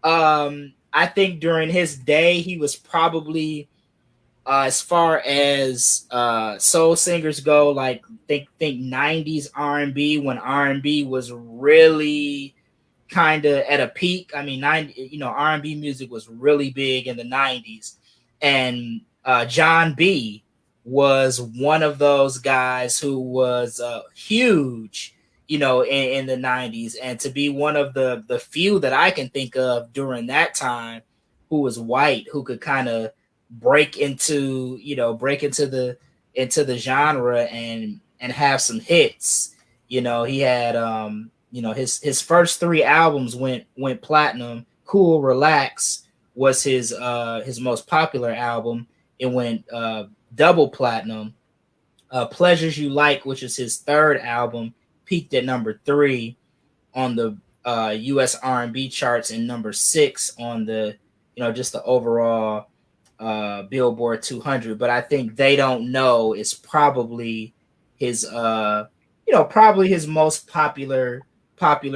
I think during his day, he was probably, as far as soul singers go, like think 90s R&B, when R&B was really kind of at a peak. I mean, R&B music was really big in the 90s, and John B was one of those guys who was huge, in the 90s, and to be one of the few that I can think of during that time who was white, who could kind of break into the genre and have some hits. He had his first 3 albums went platinum. Cool Relax was his most popular album. It went double platinum. Pleasures You Like, which is his 3rd album, peaked at number 3 on the U.S. R&B charts and number 6 on the just the overall Billboard 200. But I think They Don't Know is probably his probably his most popular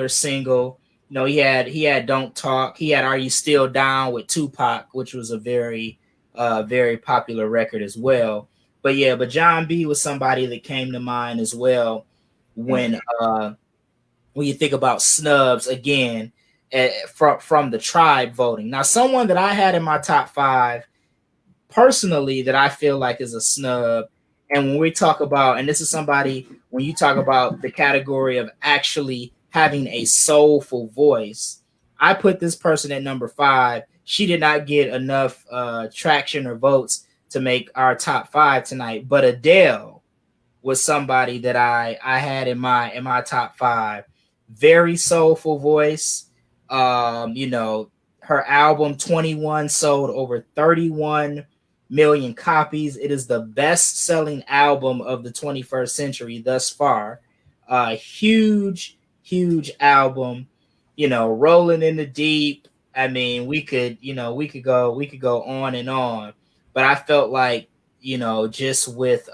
single. He had Don't Talk. He had Are You Still Down with Tupac, which was a very very popular record as well. but John B was somebody that came to mind as well when when you think about snubs again from the tribe voting. Now, someone that I had in my top 5 personally that I feel like is a snub, and when we talk about, and this is somebody when you talk about the category of actually having a soulful voice, I put this person at number 5. She did not get enough traction or votes to make our top 5 tonight, but Adele was somebody that I had in my top 5. Very soulful voice. You know, her album 21 sold over 31 million copies. It is the best-selling album of the 21st century thus far. Huge, huge album. You know, Rolling in the Deep. I mean, we could go on and on. But I felt like, you know, just with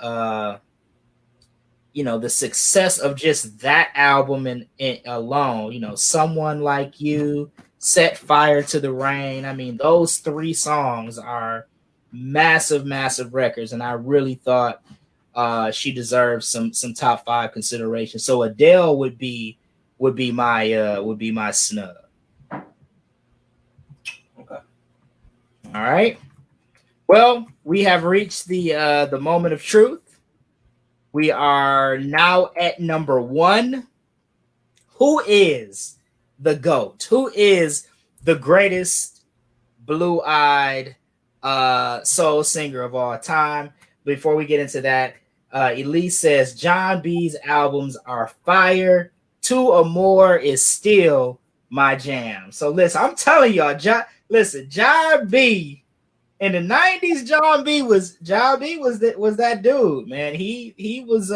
you know, the success of just that album and alone, you know, Someone Like You, Set Fire to the Rain. I mean, those 3 songs are massive, massive records, and I really thought she deserves some top 5 consideration. So Adele would be my snub. Okay. All right. Well, we have reached the moment of truth. We are now at number 1. Who is the GOAT? Who is the greatest blue-eyed soul singer of all time? Before we get into that, Elise says John B's albums are fire. 2 or More is still my jam. So listen, I'm telling y'all, John B. In the 90s, John B was that dude, man. He was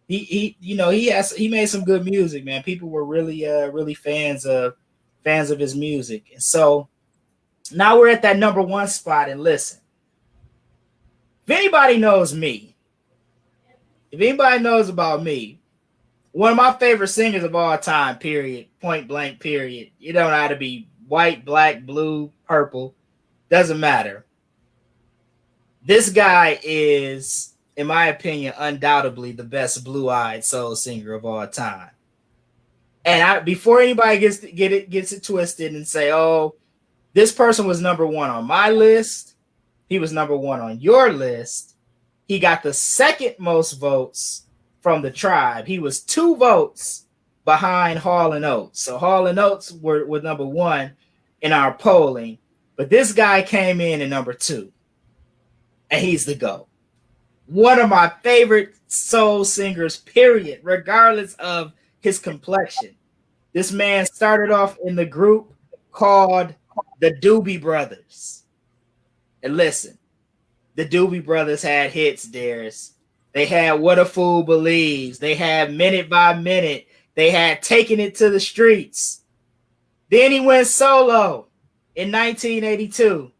he made some good music, man. People were really fans of his music. And so now we're at that number 1 spot. And listen, if anybody knows me, if anybody knows about me, one of my favorite singers of all time, period, point blank, period. You don't have to be white, black, blue, purple. Doesn't matter. This guy is, in my opinion, undoubtedly the best blue-eyed soul singer of all time. And before anybody gets it twisted and say, "Oh, this person was number 1 on my list. He was number 1 on your list." He got the second most votes from the tribe. He was 2 votes behind Hall and Oates. So Hall and Oates were number 1 in our polling. But this guy came in at number 2, and he's the GOAT. One of my favorite soul singers, period, regardless of his complexion. This man started off in the group called the Doobie Brothers. And listen, the Doobie Brothers had hits, Darius. They had What a Fool Believes. They had Minute by Minute. They had Taking It to the Streets. Then he went solo. In 1982,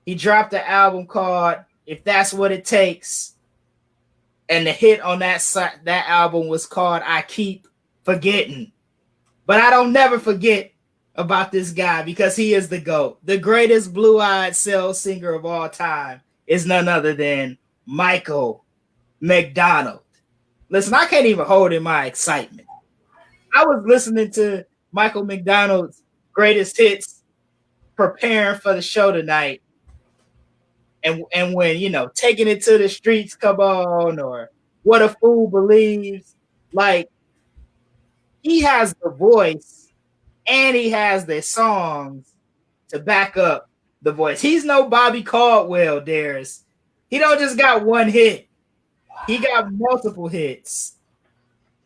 he dropped an album called If That's What It Takes. And the hit on that album was called I Keep Forgetting. But I don't never forget about this guy because he is the GOAT. The greatest blue-eyed soul singer of all time is none other than Michael McDonald. Listen, I can't even hold in my excitement. I was listening to Michael McDonald's greatest hits preparing for the show tonight, and when, you know, Taking It to the Streets come on, or What a Fool Believes, like, he has the voice and he has the songs to back up the voice. He's no Bobby Caldwell, Darius. He don't just got 1 hit. He got multiple hits.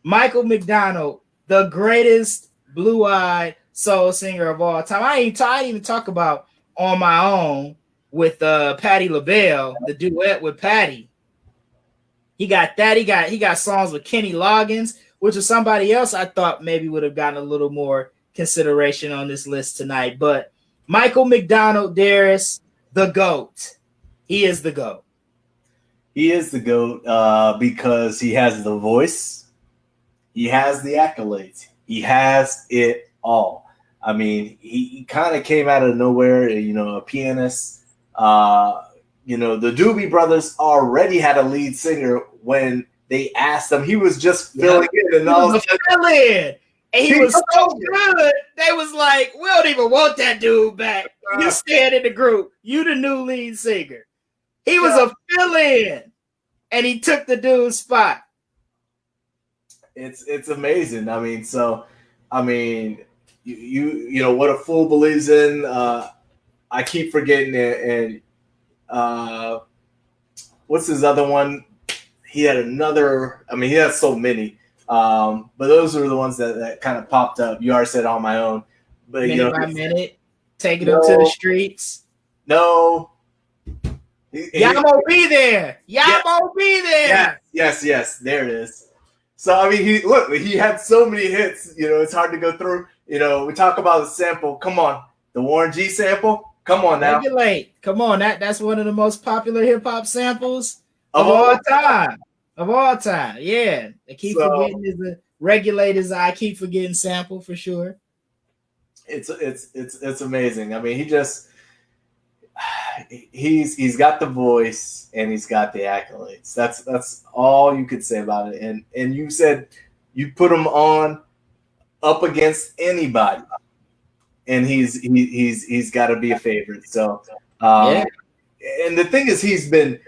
Michael McDonald, the greatest blue-eyed soul singer of all time. I ain't even talk about On My Own with Patti LaBelle, the duet with Patti. He got that. He got songs with Kenny Loggins, which is somebody else I thought maybe would have gotten a little more consideration on this list tonight. But Michael McDonald, Darius, the GOAT. He is the GOAT. He is the GOAT because he has the voice. He has the accolades. He has it all. I mean, he kind of came out of nowhere, you know, a pianist, you know, the Doobie Brothers already had a lead singer when they asked him. He was just filling in, and all of a sudden, and he was so good. They was like, "We don't even want that dude back. You stand in the group. You the new lead singer." He was a fill-in, and he took the dude's spot. It's amazing. I mean, you know what a fool believes in. I keep forgetting it, and what's his other one? He had another. I mean, he has so many. But those are the ones that kind of popped up. You already said On My Own, but minute by minute, taking them to the streets. No, Yamo be there. Yamo be there. Yes. There it is. So I mean, he had so many hits. You know, it's hard to go through. You know, we talk about the sample. Come on, the Warren G sample. Come on now. Regulate. Come on, that's one of the most popular hip hop samples of all time. Of all time, yeah. I keep forgetting is the Regulators. I keep forgetting sample for sure. It's amazing. I mean, he's got the voice and he's got the accolades. That's all you could say about it. And you said you put him on up against anybody, and he's got to be a favorite. So yeah. And the thing is, he's been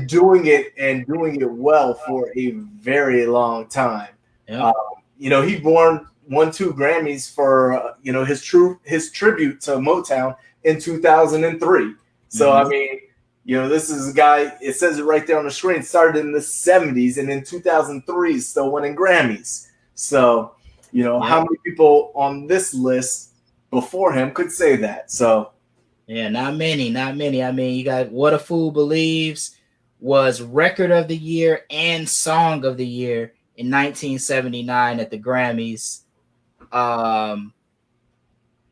doing it and doing it well for a very long time. Yeah. You know, he won 2 Grammys for you know his tribute to Motown in 2003. So I mean, you know, this is a guy. It says it right there on the screen. Started in the 70s, and in 2003, still winning Grammys. So you know, how many people on this list before him could say that? So. Yeah, not many. I mean, you got What a Fool Believes was Record of the Year and Song of the Year in 1979 at the Grammys.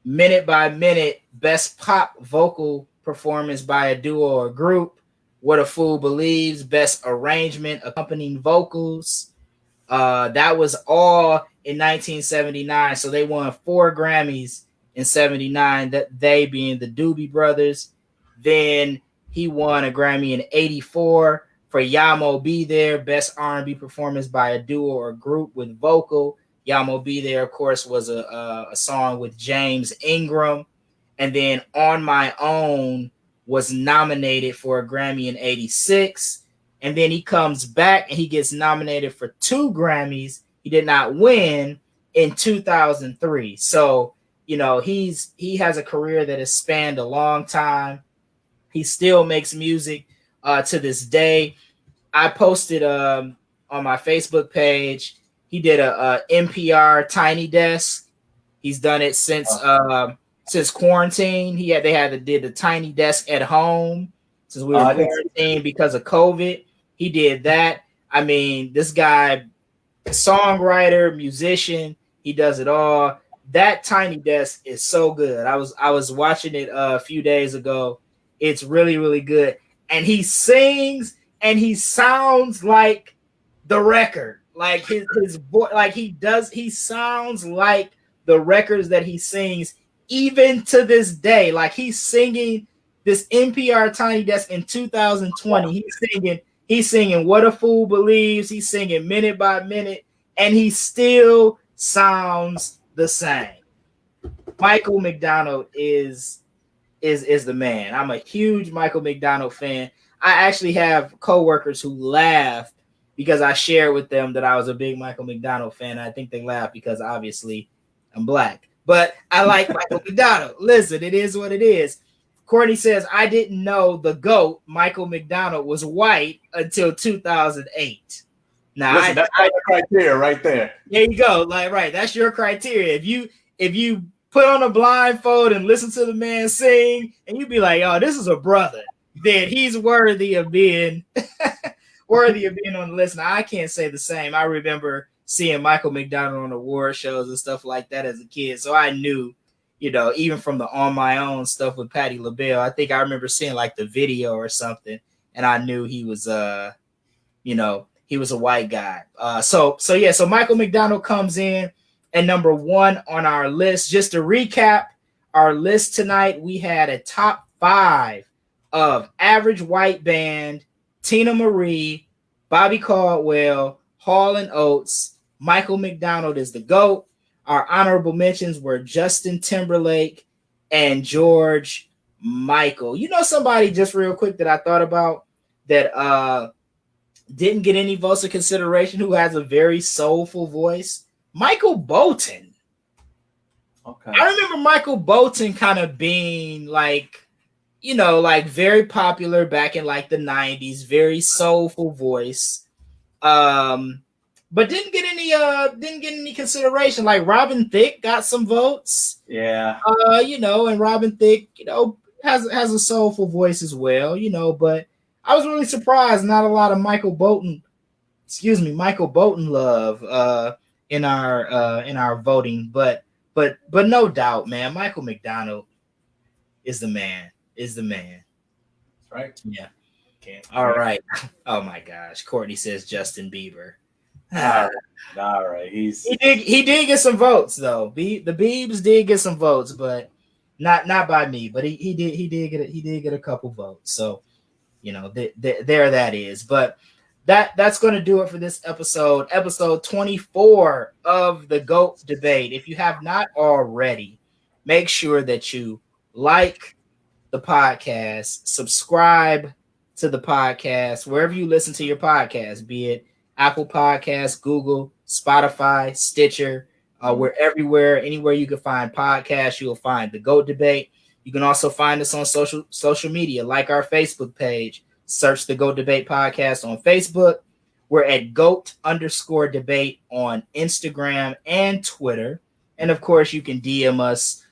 Minute by Minute, Best Pop Vocal Performance by a Duo or Group. What a Fool Believes, Best Arrangement, Accompanying Vocals. That was all in 1979. So they won 4 Grammys in 79, that they being the Doobie Brothers. Then he won a Grammy in 84 for Yamo Be There, Best R&B Performance by a Duo or Group with Vocal. Yamo Be There, of course, was a song with James Ingram. And then On My Own was nominated for a Grammy in 86. And then he comes back and he gets nominated for 2 Grammys. He did not win in 2003. So you know, he has a career that has spanned a long time. He still makes music to this day. I posted on my Facebook page. He did a NPR Tiny Desk. He's done it since quarantine. Did the Tiny Desk at home since we were quarantined because of COVID. He did that. I mean, this guy, songwriter, musician, he does it all. That Tiny Desk is so good. I was watching it a few days ago. It's really, really good. And he sings and he sounds like the record. Like his voice, like he sounds like the records that he sings even to this day. Like he's singing this NPR Tiny Desk in 2020. He's singing What a Fool Believes. He's singing Minute by Minute, and he still sounds the same. Michael McDonald is the man. I'm a huge Michael McDonald fan. I actually have coworkers who laugh because I shared with them that I was a big Michael McDonald fan. I think they laugh because obviously I'm black, but I like Michael McDonald. Listen, it is what it is. Courtney says, I didn't know the GOAT, Michael McDonald, was white until 2008. Now, listen, that's my criteria right there. There you go. Like, right. That's your criteria. If you put on a blindfold and listen to the man sing, and you be like, oh, this is a brother, then he's worthy of being on the list. Now, I can't say the same. I remember seeing Michael McDonald on award shows and stuff like that as a kid. So I knew, you know, even from the On My Own stuff with Patti LaBelle, I think I remember seeing like the video or something, and I knew he was he was a white guy. So Michael McDonald comes in at number 1 on our list. Just to recap our list tonight, we had a top 5 of Average White Band, Tina Marie, Bobby Caldwell, Hall and Oates. Michael McDonald is the GOAT. Our honorable mentions were Justin Timberlake and George Michael. You know somebody, just real quick, that I thought about that didn't get any votes of consideration, who has a very soulful voice? Michael Bolton. Okay. I remember Michael Bolton kind of being like, you know, like very popular back in like the 90s, very soulful voice. But didn't get any consideration. Like Robin Thicke got some votes. Yeah. You know, and Robin Thicke, you know, has a soulful voice as well, you know, but I was really surprised not a lot of Michael Bolton love in our voting, but no doubt, man, Michael McDonald is the man. That's right. Yeah. Can't. All right. Oh my gosh. Courtney says Justin Bieber. All right. He did get some votes though. The Biebs did get some votes, but not by me. But he did get a couple votes. So, you know, there that is. But that's going to do it for this episode 24 of the GOAT debate. If you have not already, make sure that you like the podcast, subscribe to the podcast wherever you listen to your podcast, be it Apple Podcasts, Google, Spotify, Stitcher. We're everywhere. Anywhere you can find podcasts, you'll find the GOAT debate. You can also find us on social media, like our Facebook page. Search the GOAT Debate Podcast on Facebook. We're at GOAT_debate on Instagram and Twitter. And of course, you can DM us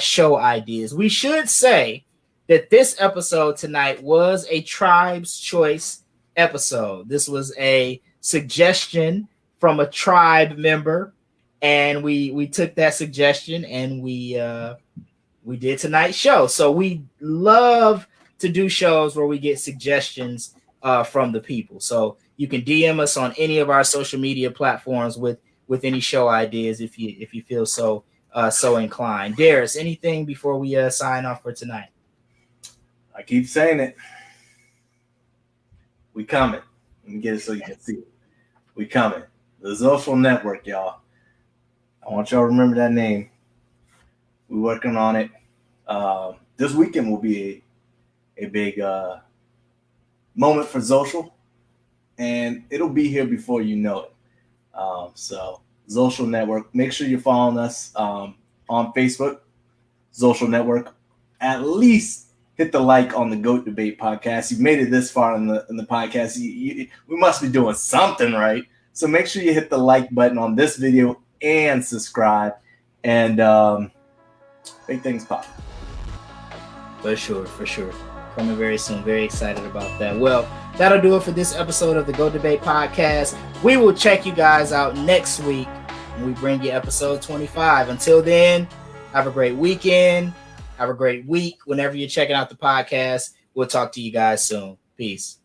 show ideas. We should say that this episode tonight was a Tribe's Choice episode. This was a suggestion from a tribe member, and we took that suggestion and we did tonight's show. So we love to do shows where we get suggestions from the people. So you can DM us on any of our social media platforms with any show ideas if you feel so inclined. Darius, anything before we sign off for tonight? I keep saying it. We coming. Let me get it so you can see it. We coming. The Social Network, y'all. I want y'all to remember that name. We're working on it. This weekend will be a big moment for social, and it'll be here before you know it. So, Social Network. Make sure you're following us on Facebook, Social Network. At least hit the like on the GOAT Debate podcast. You've made it this far in the podcast. We must be doing something right. So make sure you hit the like button on this video and subscribe, and make things pop. For sure. Coming very soon. Very excited about that. Well, that'll do it for this episode of the GOAT Debate podcast. We will check you guys out next week when we bring you episode 25. Until then, have a great weekend. Have a great week whenever you're checking out the podcast. We'll talk to you guys soon. Peace.